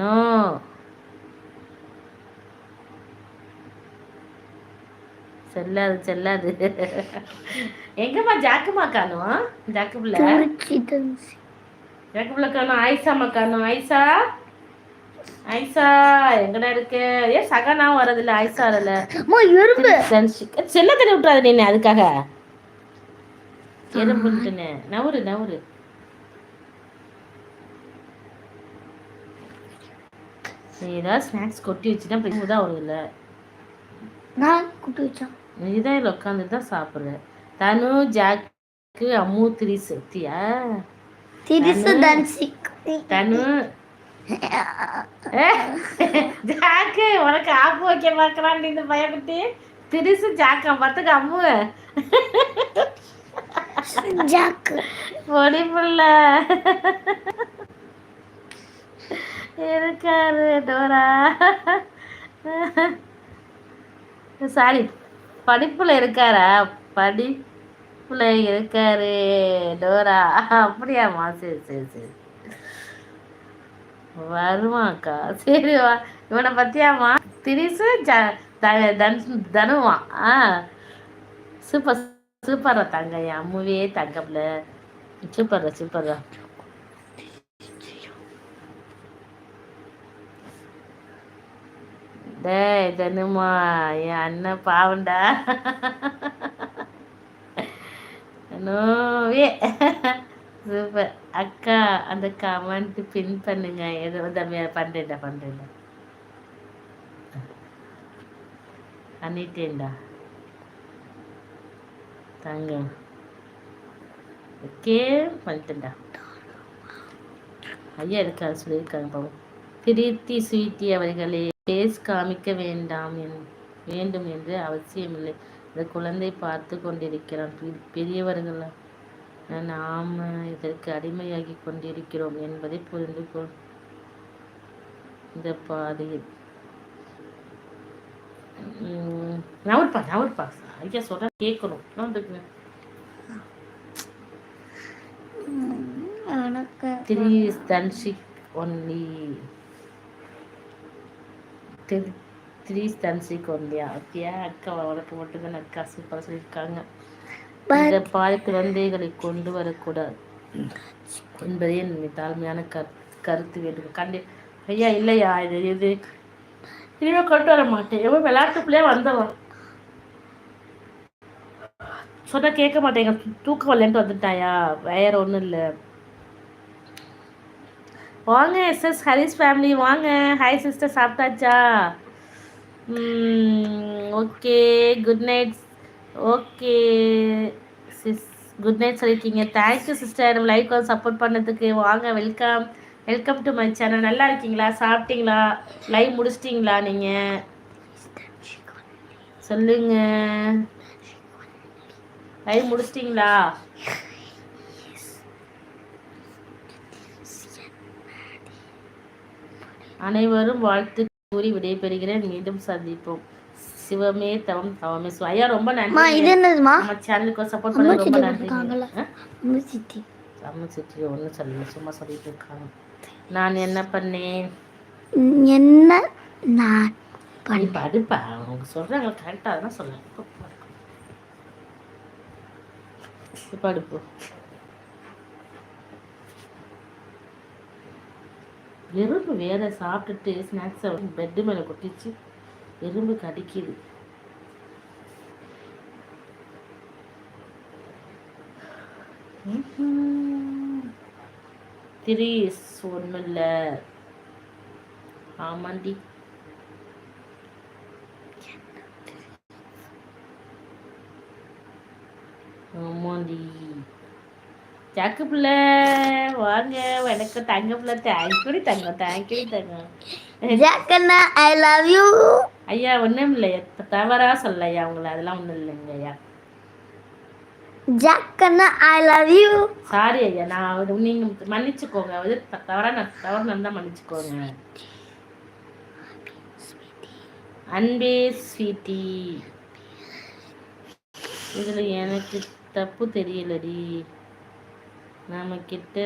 No. செல்லாது செல்லாது. எங்கம்மா ஜாக்குமா காணும்? ஜாக்குபிள்ள ஜாக்குபிள்ள காணும். ஆயிஷாமா காணும். ஆயிஷா ஐசா எங்கடா இருக்கு? ஏன் சகனா வரதில்ல? ஐசா வரல. செல்ல தண்ணி விட்டுறாது நீ அதுக்காக எறும்புன்ட்டுன்னு. நவுரு நவுரு. நீ ஏதாவது ஸ்நாக்ஸ் கொட்டி வச்சுட்டா தான் வருதுல்ல. நான் கொட்டி வச்சேன். நீதான் இதில் உட்காந்துட்டு தான் சாப்பிட்ற. தனு ஜாக்கு அம்மு திரிஸ் எத்தியா? தனு ஜாக்கு உனக்கு ஆப்பு வைக்க பார்க்கலான்னு இந்த பயப்பட்டு திரிசு ஜாக்கா பார்த்துக்க அம்மு ஜாக்கு பொடி புள்ள இருக்காரு டோரா. சாரி, படிப்புல இருக்காரா? படிப்புல இருக்காரு டோரா. அப்படியாம்மா? சரி சரி சரி, வருவாக்கா. சரி வா. இவனை பத்தியாமா? திரிசு தனுவான். சூப்பர் சூப்பரா தங்க. என் அம்முவே தங்கப்ல. சூப்பர்ரா சூப்பர்ரா. டேய் தனுமா, என் அண்ணன் பாவண்டா. நோவே சூப்பர் அக்கா. அந்த கமெண்ட் பின் பண்ணுங்க. ஏதோ பண்றேன்டா பண்ணிட்டேன்டா தாங்க. ஓகே பண்ணிட்டேன்டா. ஐயா இருக்காரு சொல்லியிருக்காங்க பாவம். பிரீத்தி ஸ்வீட்டி அவர்களே, பேஸ் காமிக்க வேண்டும் என்று அவசியமில்லை. இந்த குழந்தை பார்த்து கொண்டிருக்கிறான். பெரியவர்கள் நாம் இதற்கு அடிமையாகி கொண்டிருக்கிறோம் என்பதை புரிந்து கொள். இந்த பாதையில் நவர்ப்பா ஐயா சொல்ற கேட்கணும். அக்கா உனக்கு மட்டும்தான் அக்கா சூப்பராக சொல்லியிருக்காங்க. இந்த பாதி குழந்தைகளை கொண்டு வரக்கூடாது என்பதே என் தாழ்மையான கருத்து வேண்டும். ஐயா இல்லையா, இது இனிமே கொண்டு வர மாட்டேன். எவ்வளோ விளையாட்டு பிள்ளையா வந்தவன் சொன்னா கேட்க மாட்டேங்க. தூக்கம் வரலன்ட்டு வந்துட்டாயா? வேற ஒன்றும் இல்லை. வாங்க எஸ்எஸ் ஹரிஸ் ஃபேமிலி வாங்க. ஹாய் சிஸ்டர், சாப்பிட்டாச்சா? Okay good night. Okay sis, good night சொல்லியிருக்கீங்க. தேங்க்யூ சிஸ்டர், நம்ம லைக் சப்போர்ட் பண்ணதுக்கு. வாங்க, welcome welcome to my channel. நல்லா இருக்கீங்களா? சாப்பிட்டீங்களா? லைவ் முடிச்சிட்டிங்களா? நீங்கள் சொல்லுங்க. லைவ் முடிச்சிட்டிங்களா? அனைவரும் வாழ்த்து கூறி விடைபெறுகிறேன். மீண்டும் சந்திப்போம். சிவமே தவம் தவமே. ஐயா ரொம்ப நன்றி. நம்ம சேனலுக்கு சப்போர்ட் பண்ண ரொம்ப நன்றி. அம்மா சித்தி ஒன்றும் சொல்லல, சும்மா சொல்லிட்டு இருக்காங்க. நான் என்ன பண்ணேன்? அடுப்பா அவங்க சொல்றாங்க கரெக்டாக தான் சொல்லுங்க. இப்போ அடுப்பு எறும்பு வேற சாப்பிட்டுட்டு ஸ்நாக்ஸை பெட்டு மேலே கொட்டிச்சு. எறும்பு கடிக்குது. திரீஸ் ஒன்றும் இல்லை. ஆமாண்டி. ஆமாண்டி. ஜாக்கு பிள்ளை வாங்க. எனக்கு தங்க பிள்ளை. தேங்க்யூடி தங்கம், தேங்க்யூடி தங்கம். ஜாக்கண்ணா ஐ லவ் யூ. ஐயா ஒன்றும் இல்லை, தவறா சொல்ல ஐயா உங்களை. அதெல்லாம் ஒன்றும் இல்லைங்க ஐயா. ஜாக்கண்ணா ஐ லவ் யூ. சாரி ஐயா, நான் நீங்கள் மன்னிச்சுக்கோங்க. அது தவறு நடந்தால் மன்னிச்சுக்கோங்க. அன்பே ஸ்வீட்டி, இதில் எனக்கு தப்பு தெரியலடி. நம்ம கிட்ட